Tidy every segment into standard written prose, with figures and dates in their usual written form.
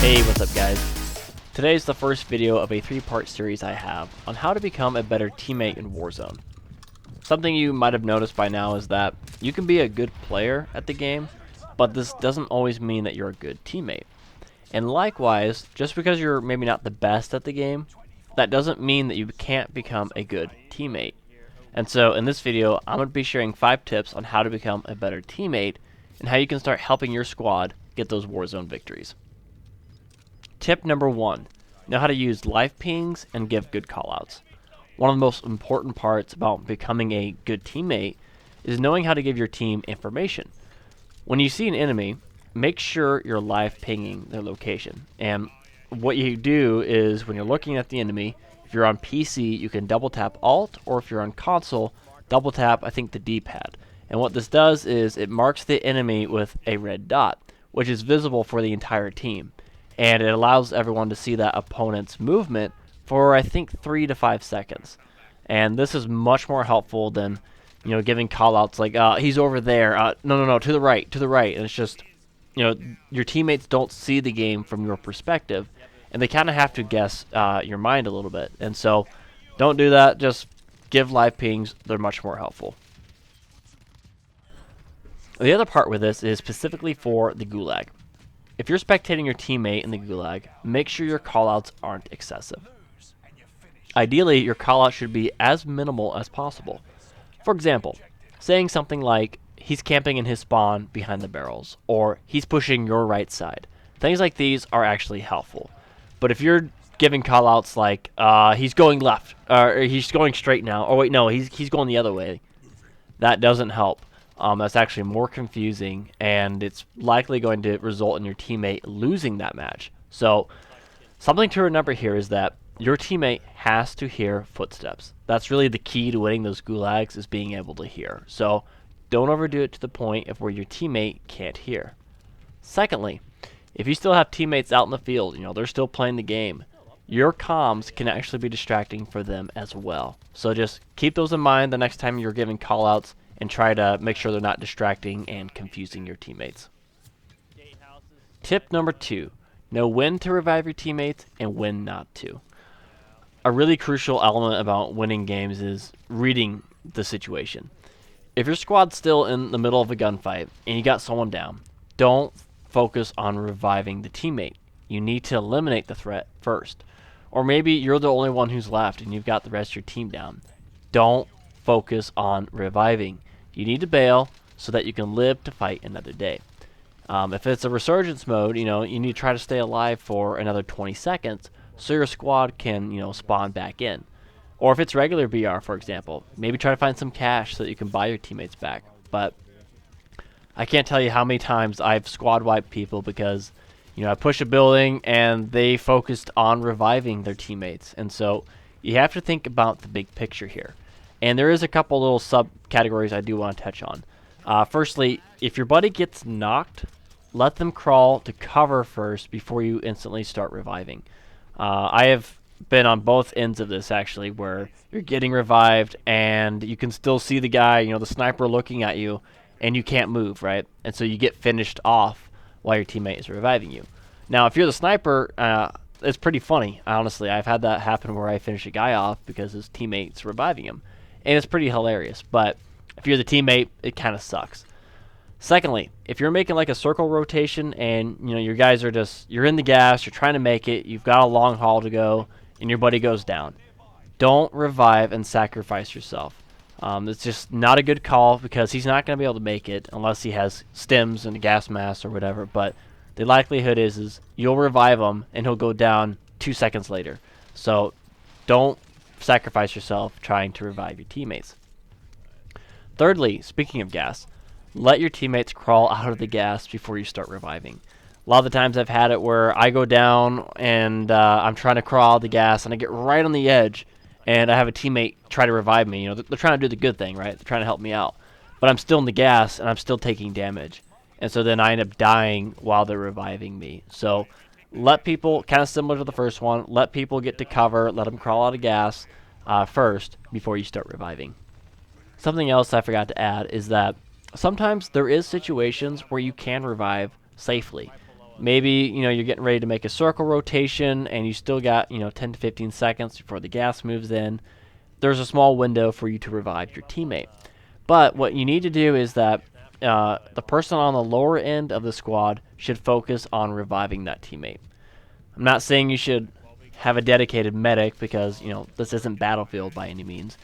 Hey, what's up guys? Today is the first video of a 3-part series I have on how to become a better teammate in Warzone. Something you might have noticed by now is that you can be a good player at the game, but this doesn't always mean that you're a good teammate. And likewise, just because you're maybe not the best at the game, that doesn't mean that you can't become a good teammate. And so in this video, I'm going to be sharing 5 tips on how to become a better teammate and how you can start helping your squad get those Warzone victories. Tip number 1, know how to use live pings and give good callouts. One of the most important parts about becoming a good teammate is knowing how to give your team information. When you see an enemy, make sure you're live pinging their location. And what you do is when you're looking at the enemy, if you're on PC, you can double tap Alt, or if you're on console, double tap, I think, the D-pad. And what this does is it marks the enemy with a red dot, which is visible for the entire team. And it allows everyone to see that opponent's movement for, I think, 3 to 5 seconds. And this is much more helpful than, giving callouts like, he's over there, no, to the right, and it's just, your teammates don't see the game from your perspective, and they kind of have to guess your mind a little bit. And so, don't do that, just give live pings, they're much more helpful. The other part with this is specifically for the Gulag. If you're spectating your teammate in the Gulag, make sure your callouts aren't excessive. Ideally, your callout should be as minimal as possible. For example, saying something like, he's camping in his spawn behind the barrels, or he's pushing your right side. Things like these are actually helpful. But if you're giving callouts like, he's going left, or he's going straight now, or wait, no, he's going the other way, that doesn't help. That's actually more confusing, and it's likely going to result in your teammate losing that match. So something to remember here is that your teammate has to hear footsteps. That's really the key to winning those gulags, is being able to hear. So don't overdo it to the point of where your teammate can't hear. Secondly, if you still have teammates out in the field, they're still playing the game, your comms can actually be distracting for them as well. So just keep those in mind the next time you're giving callouts, and try to make sure they're not distracting and confusing your teammates. Tip number 2, know when to revive your teammates and when not to. A really crucial element about winning games is reading the situation. If your squad's still in the middle of a gunfight and you got someone down, don't focus on reviving the teammate. You need to eliminate the threat first. Or maybe you're the only one who's left and you've got the rest of your team down. Don't focus on reviving. You need to bail so that you can live to fight another day. If it's a resurgence mode, you need to try to stay alive for another 20 seconds so your squad can, spawn back in. Or if it's regular BR, for example, maybe try to find some cash so that you can buy your teammates back. But I can't tell you how many times I've squad wiped people because, I push a building and they focused on reviving their teammates. And so you have to think about the big picture here. And there is a couple little subcategories I do want to touch on. Firstly, if your buddy gets knocked, let them crawl to cover first before you instantly start reviving. I have been on both ends of this, actually, where you're getting revived and you can still see the guy, the sniper looking at you, and you can't move, right? And so you get finished off while your teammate is reviving you. Now, if you're the sniper, it's pretty funny, honestly. I've had that happen where I finish a guy off because his teammate's reviving him. And it's pretty hilarious, but if you're the teammate, it kind of sucks. Secondly, if you're making like a circle rotation and your guys are you're in the gas, you're trying to make it, you've got a long haul to go, and your buddy goes down, don't revive and sacrifice yourself. It's just not a good call because he's not going to be able to make it unless he has stims and a gas mask or whatever. But the likelihood is you'll revive him and he'll go down 2 seconds later. So don't sacrifice yourself trying to revive your teammates. Thirdly, speaking of gas, let your teammates crawl out of the gas before you start reviving. A lot of the times I've had it where I go down and I'm trying to crawl out of the gas and I get right on the edge and I have a teammate try to revive me. They're trying to do the good thing, right? They're trying to help me out. But I'm still in the gas and I'm still taking damage. And so then I end up dying while they're reviving me. So let people, kind of similar to the first one, let people get to cover, let them crawl out of gas first before you start reviving. Something else I forgot to add is that sometimes there is situations where you can revive safely. Maybe, you're getting ready to make a circle rotation and you still got, 10 to 15 seconds before the gas moves in. There's a small window for you to revive your teammate. But what you need to do is that the person on the lower end of the squad should focus on reviving that teammate. I'm not saying you should have a dedicated medic because, this isn't Battlefield by any means.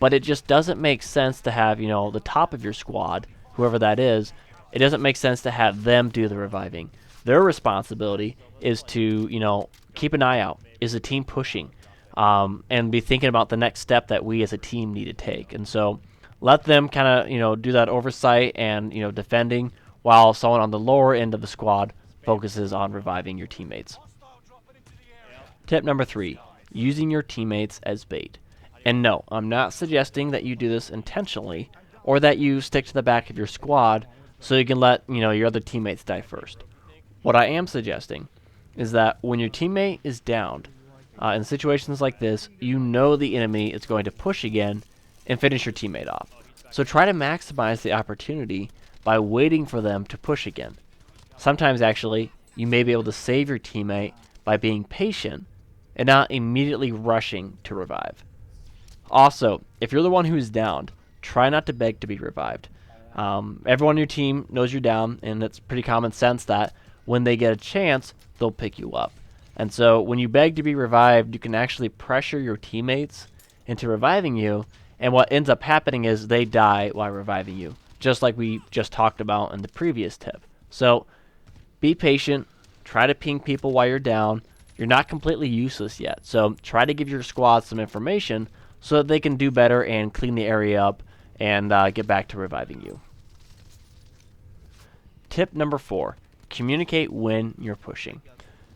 But it just doesn't make sense to have, the top of your squad, whoever that is, it doesn't make sense to have them do the reviving. Their responsibility is to, keep an eye out. Is the team pushing? And be thinking about the next step that we as a team need to take. And so let them kind of, do that oversight and, defending while someone on the lower end of the squad focuses on reviving your teammates. Tip number 3, using your teammates as bait. And no, I'm not suggesting that you do this intentionally or that you stick to the back of your squad so you can let, your other teammates die first. What I am suggesting is that when your teammate is downed, in situations like this, the enemy is going to push again and finish your teammate off. So try to maximize the opportunity by waiting for them to push again. Sometimes, actually, you may be able to save your teammate by being patient and not immediately rushing to revive. Also, if you're the one who's downed, try not to beg to be revived. Everyone on your team knows you're down, and it's pretty common sense that when they get a chance, they'll pick you up. And so when you beg to be revived, you can actually pressure your teammates into reviving you, and what ends up happening is they die while reviving you, just like we just talked about in the previous tip. So be patient, try to ping people while you're down. You're not completely useless yet, so try to give your squad some information so that they can do better and clean the area up and get back to reviving you. Tip number 4, communicate when you're pushing.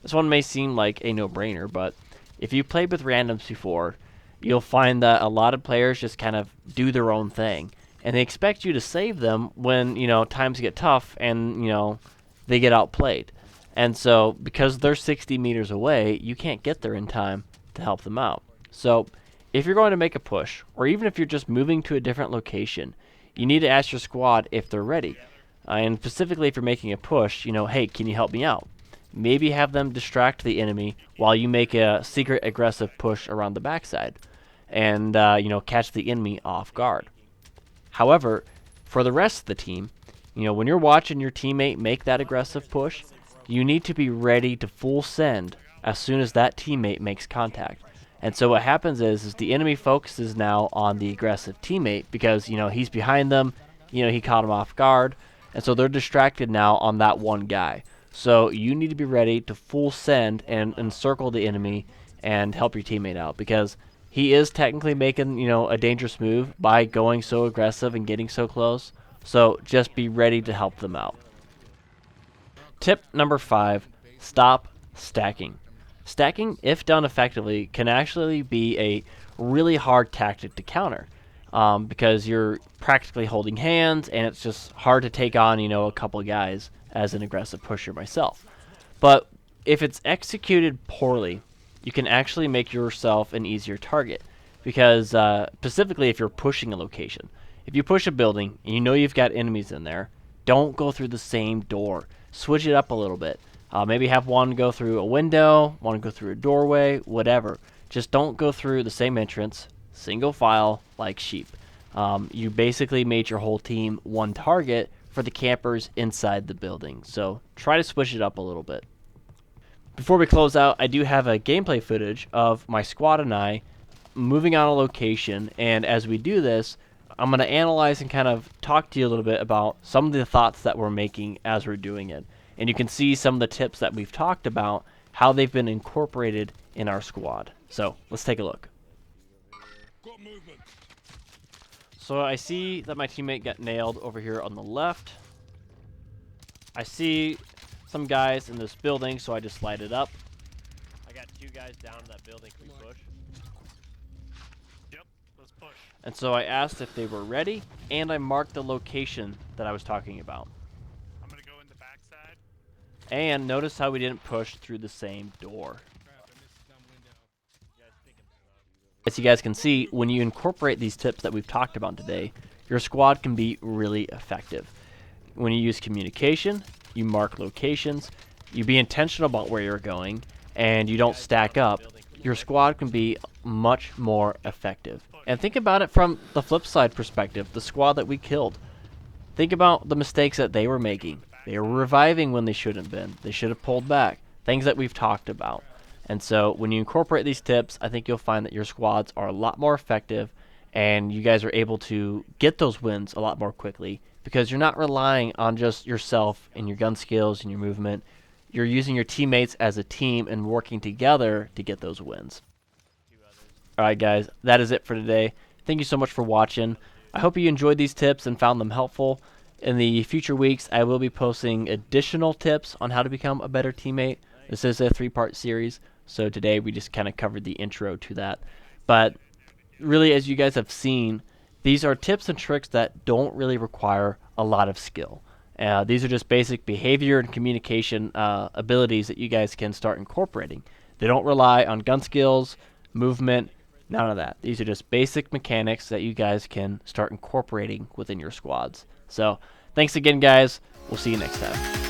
This one may seem like a no-brainer, but if you've played with randoms before, you'll find that a lot of players just kind of do their own thing, and they expect you to save them when, times get tough and, they get outplayed. And so, because they're 60 meters away, you can't get there in time to help them out. So, if you're going to make a push, or even if you're just moving to a different location, you need to ask your squad if they're ready. And specifically if you're making a push, hey, can you help me out? Maybe have them distract the enemy while you make a secret aggressive push around the backside and, catch the enemy off guard. However, for the rest of the team, when you're watching your teammate make that aggressive push, you need to be ready to full send as soon as that teammate makes contact. And so what happens is the enemy focuses now on the aggressive teammate because, he's behind them, he caught him off guard, and so they're distracted now on that one guy. So you need to be ready to full send and encircle the enemy and help your teammate out because he is technically making, a dangerous move by going so aggressive and getting so close. So just be ready to help them out. Tip number 5, stop stacking. Stacking, if done effectively, can actually be a really hard tactic to counter because you're practically holding hands and it's just hard to take on, a couple guys as an aggressive pusher myself. But if it's executed poorly, you can actually make yourself an easier target because specifically if you're pushing a location. If you push a building and you've got enemies in there, don't go through the same door. Switch it up a little bit. Maybe have one go through a window, one go through a doorway, whatever. Just don't go through the same entrance, single file like sheep. You basically made your whole team one target for the campers inside the building. So try to switch it up a little bit. Before we close out, I do have a gameplay footage of my squad and I moving on a location, and as we do this, I'm going to analyze and kind of talk to you a little bit about some of the thoughts that we're making as we're doing it. And you can see some of the tips that we've talked about, how they've been incorporated in our squad. So let's take a look. So I see that my teammate got nailed over here on the left. I see some guys in this building, so I just slide it up. I got 2 guys down in that building. Can we push? Yep, let's push. And so I asked if they were ready, and I marked the location that I was talking about. I'm gonna go in the backside. And notice how we didn't push through the same door. As you guys can see, when you incorporate these tips that we've talked about today, your squad can be really effective. When you use communication, you mark locations, you be intentional about where you're going, and you don't stack up, your squad can be much more effective. And think about it from the flip side perspective, the squad that we killed. Think about the mistakes that they were making. They were reviving when they shouldn't have been. They should have pulled back. Things that we've talked about. And so when you incorporate these tips, I think you'll find that your squads are a lot more effective, and you guys are able to get those wins a lot more quickly because you're not relying on just yourself and your gun skills and your movement. You're using your teammates as a team and working together to get those wins. Alright guys, that is it for today. Thank you so much for watching. I hope you enjoyed these tips and found them helpful. In the future weeks, I will be posting additional tips on how to become a better teammate. This is a 3-part series, so today we just kind of covered the intro to that. But really, as you guys have seen, these are tips and tricks that don't really require a lot of skill. These are just basic behavior and communication abilities that you guys can start incorporating. They don't rely on gun skills, movement, none of that. These are just basic mechanics that you guys can start incorporating within your squads. So, thanks again, guys. We'll see you next time.